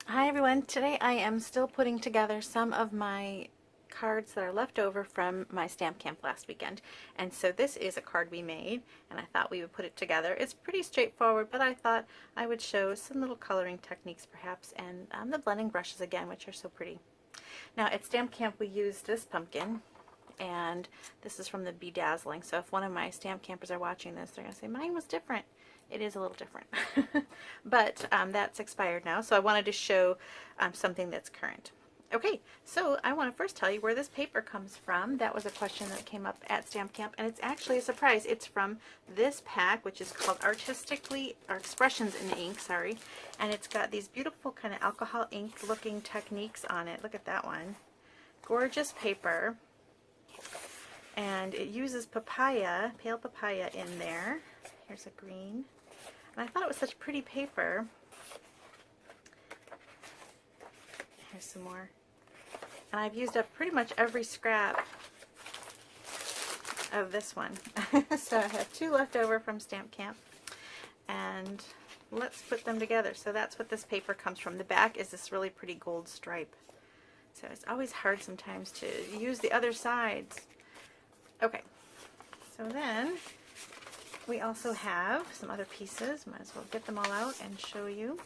Hi everyone, today I am still putting together some of my cards that are left over from my stamp camp last weekend. And so this is a card we made and I thought we would put it together. It's pretty straightforward, but I thought I would show some little coloring techniques perhaps and the blending brushes again, which are so pretty. Now at stamp camp we used this pumpkin, and this is from the Bedazzling. So if one of my stamp campers are watching this, they're going to say, mine was different. It is a little different. But that's expired now, so I wanted to show something that's current. Okay, so I want to first tell you where this paper comes from. That was a question that came up at Stamp Camp, and it's actually a surprise. It's from this pack, which is called Expressions in Ink, sorry. And it's got these beautiful kind of alcohol ink looking techniques on it. Look at that one. Gorgeous paper. And it uses papaya, pale papaya in there. Here's a green. And I thought it was such pretty paper. Here's some more. And I've used up pretty much every scrap of this one. So I have two left over from Stamp Camp. And let's put them together. So that's what this paper comes from. The back is this really pretty gold stripe. So it's always hard sometimes to use the other sides. Okay, so then we also have some other pieces. Might as well get them all out and show you.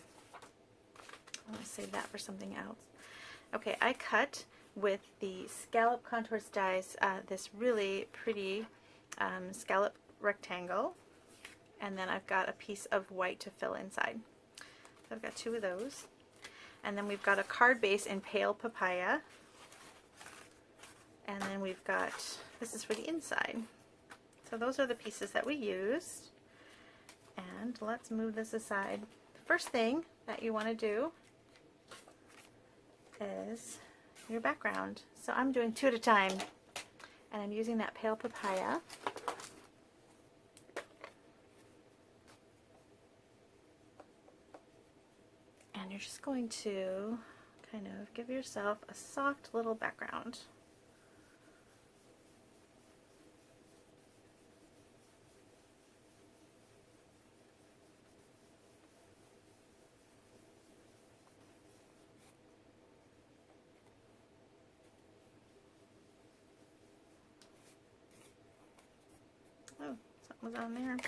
I'm going to save that for something else. Okay, I cut with the Scallop Contours dies this really pretty scallop rectangle, and then I've got a piece of white to fill inside. So I've got two of those. And then we've got a card base in pale papaya. And then we've got, this is for the inside. So those are the pieces that we used. And let's move this aside. The first thing that you want to do is your background. So I'm doing two at a time. And I'm using that pale papaya. And you're just going to kind of give yourself a soft little background. Oh, something was on there.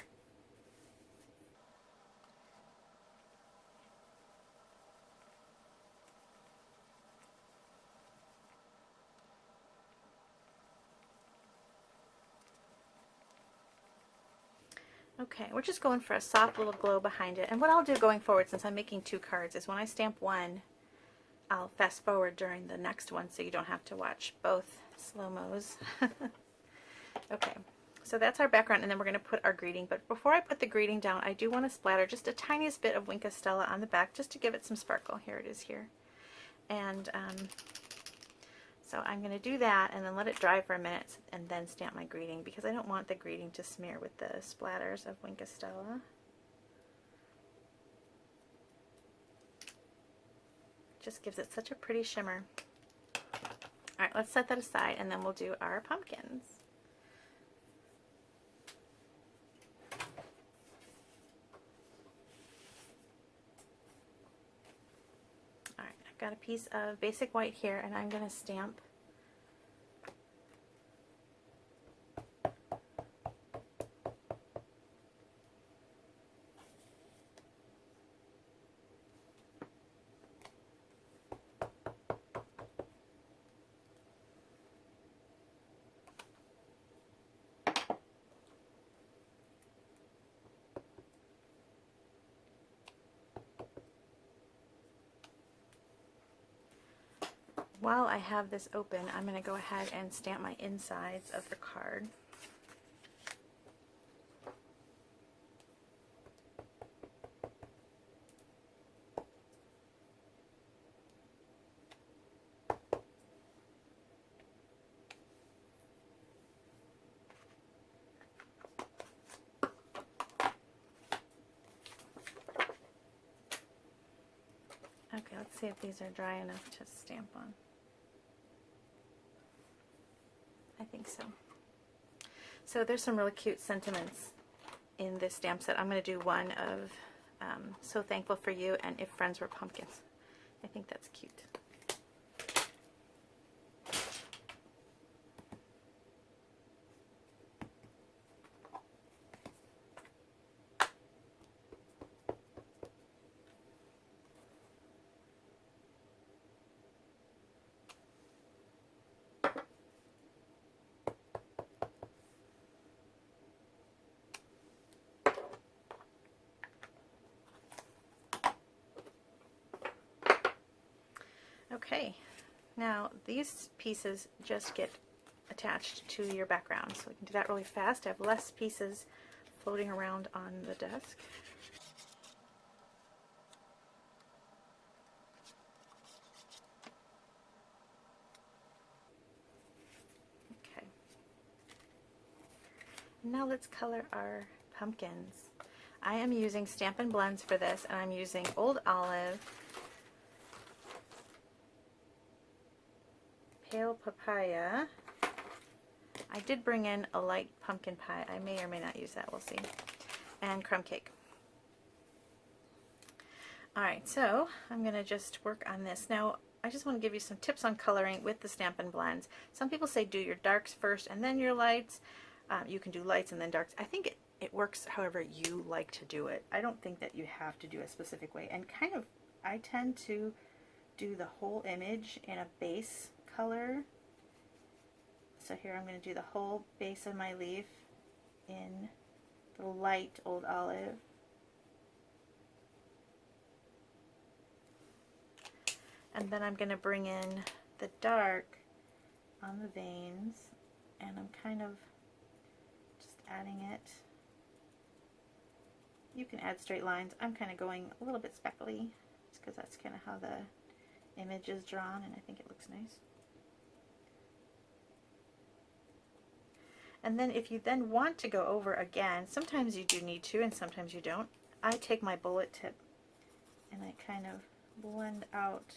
Okay, we're just going for a soft little glow behind it. And what I'll do going forward, since I'm making two cards, is when I stamp one, I'll fast forward during the next one so you don't have to watch both slow-mos. Okay, so that's our background, and then we're going to put our greeting. But before I put the greeting down, I do want to splatter just a tiniest bit of Wink of Stella on the back just to give it some sparkle. Here it is here. And so I'm going to do that and then let it dry for a minute and then stamp my greeting, because I don't want the greeting to smear with the splatters of Wink of Stella. Just gives it such a pretty shimmer. Alright, let's set that aside and then we'll do our pumpkins. Alright, I've got a piece of basic white here and I'm going to stamp While I have this open, I'm going to go ahead and stamp my insides of the card. Okay, let's see if these are dry enough to stamp on. I think so. So there's some really cute sentiments in this stamp set. I'm going to do one of So Thankful for You and If Friends Were Pumpkins. I think that's cute. Okay, now these pieces just get attached to your background, so we can do that really fast. I have less pieces floating around on the desk. Okay. Now let's color our pumpkins. I am using Stampin' Blends for this, and I'm using Old Olive, Pale Papaya. I did bring in a light pumpkin pie. I may or may not use that, we'll see. And crumb cake. Alright, so I'm going to just work on this. Now, I just want to give you some tips on coloring with the Stampin' Blends. Some people say do your darks first and then your lights. You can do lights and then darks. I think it works however you like to do it. I don't think that you have to do a specific way. And kind of, I tend to do the whole image in a base color. So here I'm going to do the whole base of my leaf in the light Old Olive. And then I'm going to bring in the dark on the veins, and I'm kind of just adding it. You can add straight lines. I'm kind of going a little bit speckly, just because that's kind of how the image is drawn, and I think it looks nice. And then if you then want to go over again, sometimes you do need to and sometimes you don't. I take my bullet tip and I kind of blend out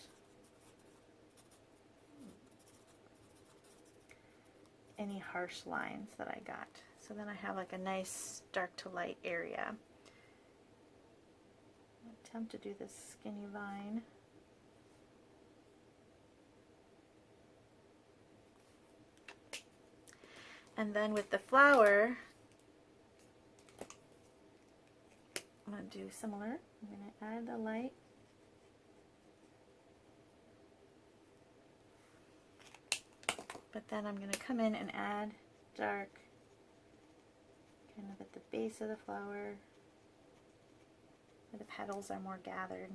any harsh lines that I got. So then I have like a nice dark to light area. I'll attempt to do this skinny vine. And then with the flower, I'm going to do similar. I'm going to add the light. But then I'm going to come in and add dark kind of at the base of the flower where the petals are more gathered.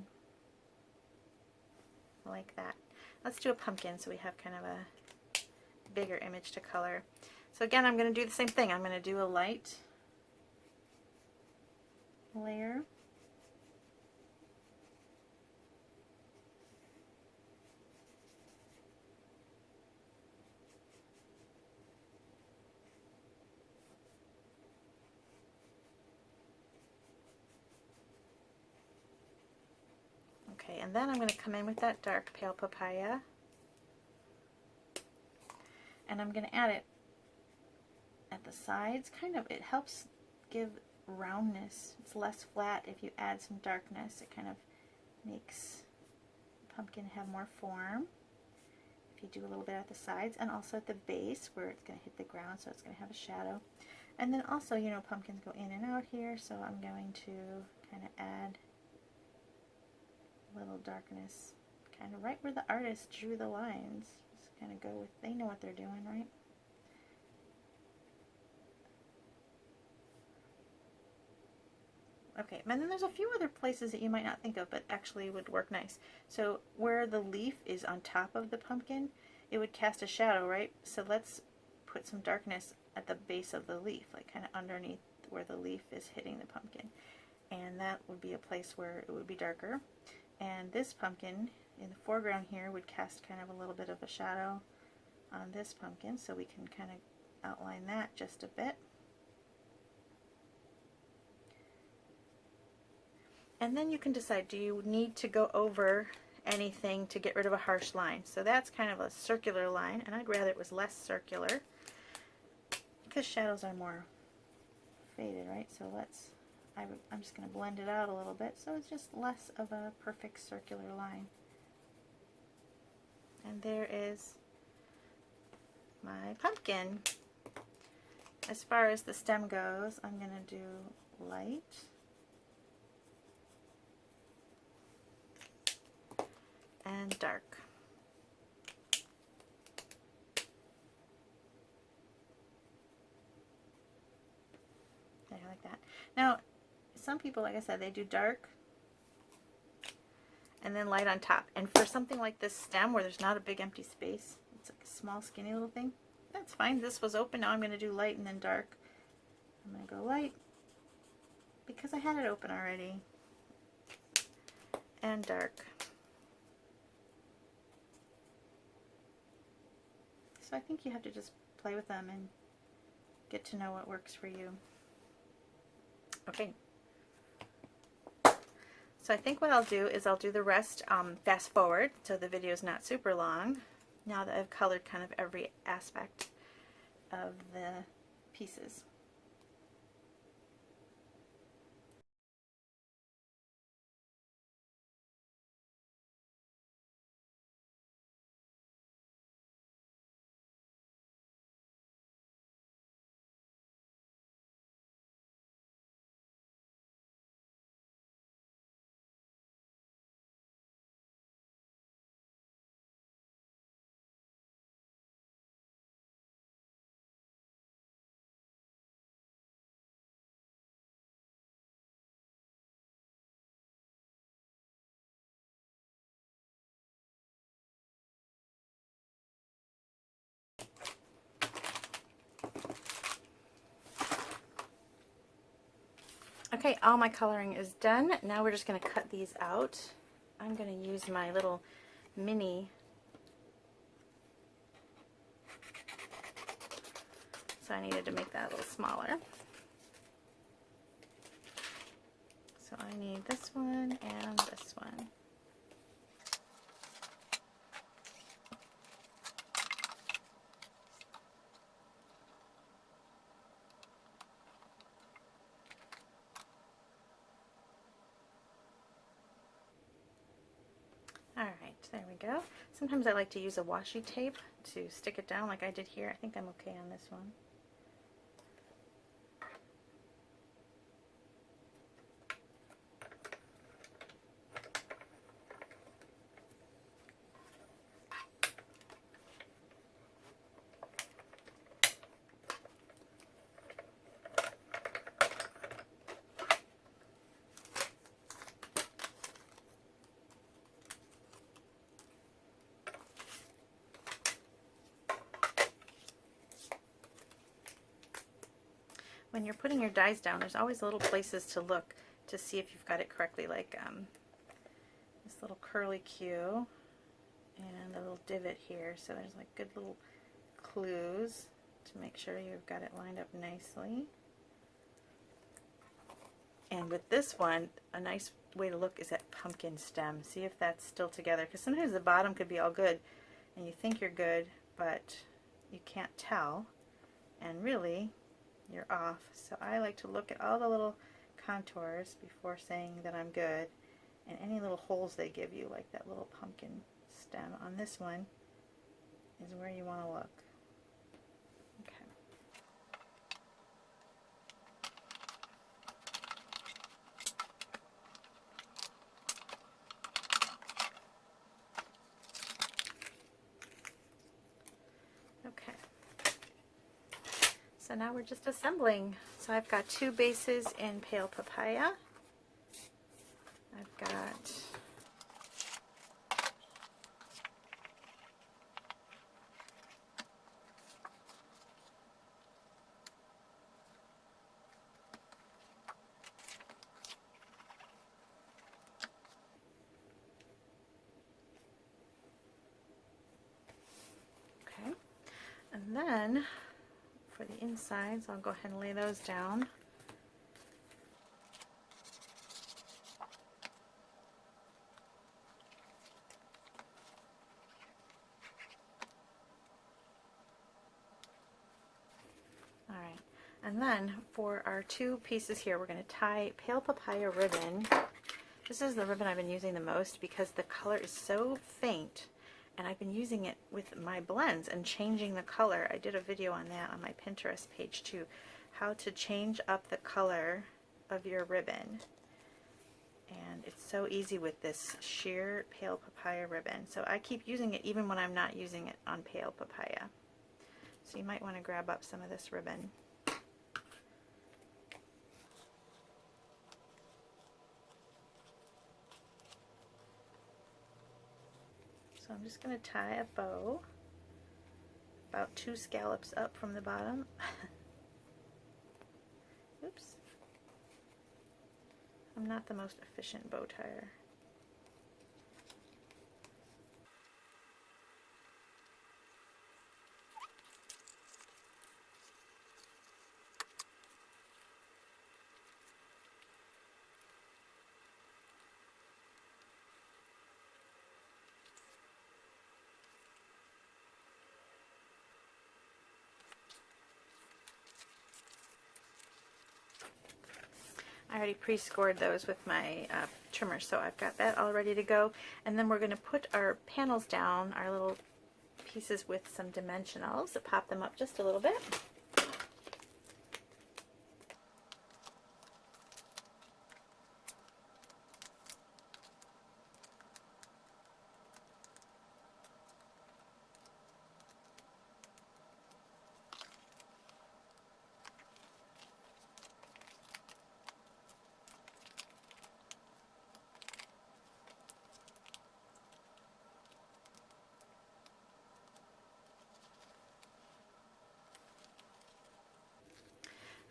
Like that. Let's do a pumpkin so we have kind of a bigger image to color. So again, I'm going to do the same thing. I'm going to do a light layer. Okay, and then I'm going to come in with that dark Pale Papaya. And I'm going to add it at the sides. Kind of, it helps give roundness. It's less flat if you add some darkness. It kind of makes the pumpkin have more form if you do a little bit at the sides, and also at the base where it's going to hit the ground, so it's going to have a shadow. And then also, you know, pumpkins go in and out here, so I'm going to kind of add a little darkness kind of right where the artist drew the lines. Just kind of go with, they know what they're doing, right? Okay, and then there's a few other places that you might not think of but actually would work nice. So where the leaf is on top of the pumpkin, it would cast a shadow, right? So let's put some darkness at the base of the leaf, like kind of underneath where the leaf is hitting the pumpkin. And that would be a place where it would be darker. And this pumpkin in the foreground here would cast kind of a little bit of a shadow on this pumpkin, so we can kind of outline that just a bit. And then you can decide, do you need to go over anything to get rid of a harsh line? So that's kind of a circular line, and I'd rather it was less circular because shadows are more faded, right? So I'm just going to blend it out a little bit so it's just less of a perfect circular line. And there is my pumpkin. As far as the stem goes, I'm going to do light and dark. There, like that. Now, some people, like I said, they do dark and then light on top. And for something like this stem where there's not a big empty space, it's like a small skinny little thing, that's fine. This was open. Now I'm going to do light and then dark. I'm going to go light because I had it open already, and dark. So I think you have to just play with them and get to know what works for you. Okay. So I think what I'll do is I'll do the rest fast forward so the video is not super long, now that I've colored kind of every aspect of the pieces. Okay, all my coloring is done. Now we're just going to cut these out. I'm going to use my little mini so I needed to make that a little smaller. So I need this one and this one. Alright, there we go. Sometimes I like to use a washi tape to stick it down like I did here. I think I'm okay on this one. When you're putting your dies down, there's always little places to look to see if you've got it correctly, like this little curly Q and a little divot here. So there's like good little clues to make sure you've got it lined up nicely. And with this one, a nice way to look is that pumpkin stem. See if that's still together, because sometimes the bottom could be all good and you think you're good, but you can't tell, and really you're off. So I like to look at all the little contours before saying that I'm good, and any little holes they give you, like that little pumpkin stem on this one, is where you want to look. Okay. Okay. So now we're just assembling. So I've got two bases in Pale Papaya. I've got okay, and then for the insides, I'll go ahead and lay those down. Alright, and then for our two pieces here, we're going to tie Pale Papaya ribbon. This is the ribbon I've been using the most because the color is so faint and I've been using it with my blends and changing the color. I did a video on that on my Pinterest page too, how to change up the color of your ribbon. And it's so easy with this sheer pale papaya ribbon. So I keep using it even when I'm not using it on pale papaya. So you might want to grab up some of this ribbon. So I'm just going to tie a bow about 2 scallops up from the bottom. Oops. I'm not the most efficient bow tire. I already pre-scored those with my trimmer, so I've got that all ready to go. And then we're going to put our panels down, our little pieces, with some dimensionals, so pop them up just a little bit.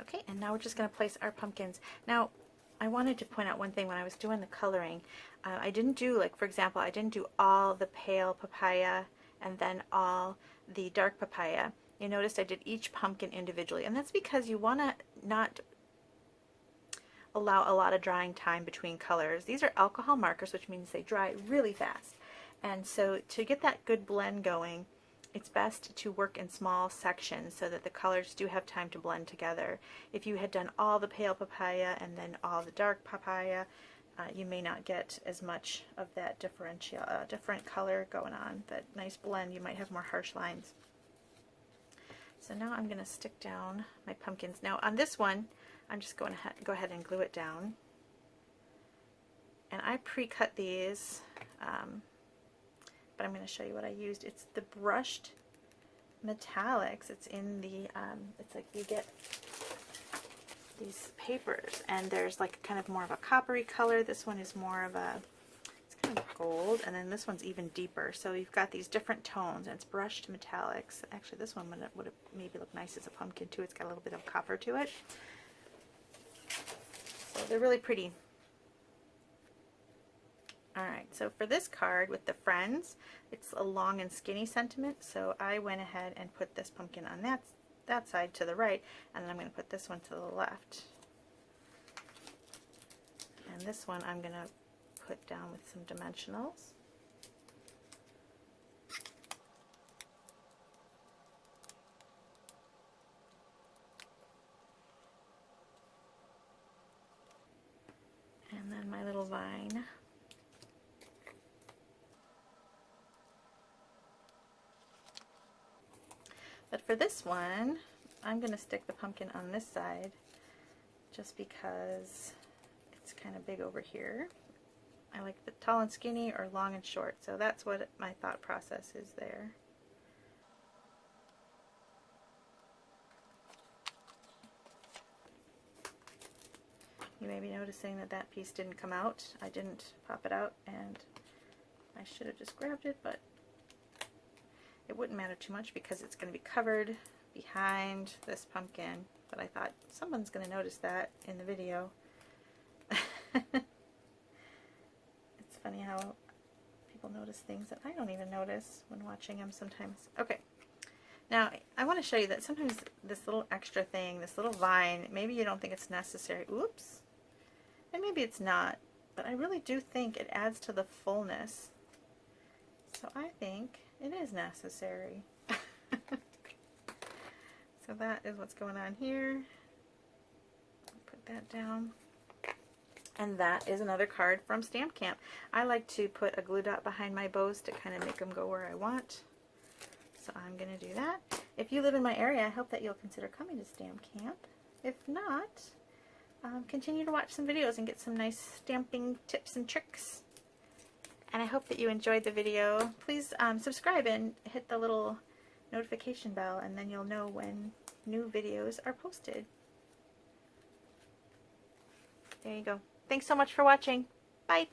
Okay, and now we're just going to place our pumpkins. Now, I wanted to point out one thing when I was doing the coloring. I didn't do, like, for example, I didn't do all the pale papaya and then all the dark papaya. You noticed I did each pumpkin individually, and that's because you want to not allow a lot of drying time between colors. These are alcohol markers, which means they dry really fast. And so to get that good blend going, it's best to work in small sections so that the colors do have time to blend together. If you had done all the pale papaya and then all the dark papaya, you may not get as much of that different color going on, that nice blend. You might have more harsh lines. So now I'm going to stick down my pumpkins. Now on this one, I'm just going to go ahead and glue it down. And I pre-cut these, but I'm going to show you what I used. It's the brushed metallics. It's in the, it's like you get these papers, and there's like kind of more of a coppery color. This one is more of a, it's kind of gold, and then this one's even deeper. So you've got these different tones, and it's brushed metallics. Actually, this one would maybe look nice as a pumpkin too. It's got a little bit of copper to it. So they're really pretty. Alright, so for this card with the friends, it's a long and skinny sentiment, so I went ahead and put this pumpkin on that side to the right, and then I'm going to put this one to the left. And this one I'm going to put down with some dimensionals. And then my little vine. But for this one, I'm going to stick the pumpkin on this side just because it's kind of big over here. I like the tall and skinny or long and short, so that's what my thought process is there. You may be noticing that that piece didn't come out. I didn't pop it out, and I should have just grabbed it, but it wouldn't matter too much because it's going to be covered behind this pumpkin. But I thought someone's going to notice that in the video. It's funny how people notice things that I don't even notice when watching them sometimes. Okay, now I want to show you that sometimes this little extra thing, this little vine, maybe you don't think it's necessary. Oops. And maybe it's not, but I really do think it adds to the fullness. So I think it is necessary. So that is what's going on here. Put that down. And that is another card from Stamp Camp. I like to put a glue dot behind my bows to kind of make them go where I want. So I'm going to do that. If you live in my area, I hope that you'll consider coming to Stamp Camp. If not, continue to watch some videos and get some nice stamping tips and tricks. And I hope that you enjoyed the video. Please subscribe and hit the little notification bell, and then you'll know when new videos are posted. There you go. Thanks so much for watching. Bye.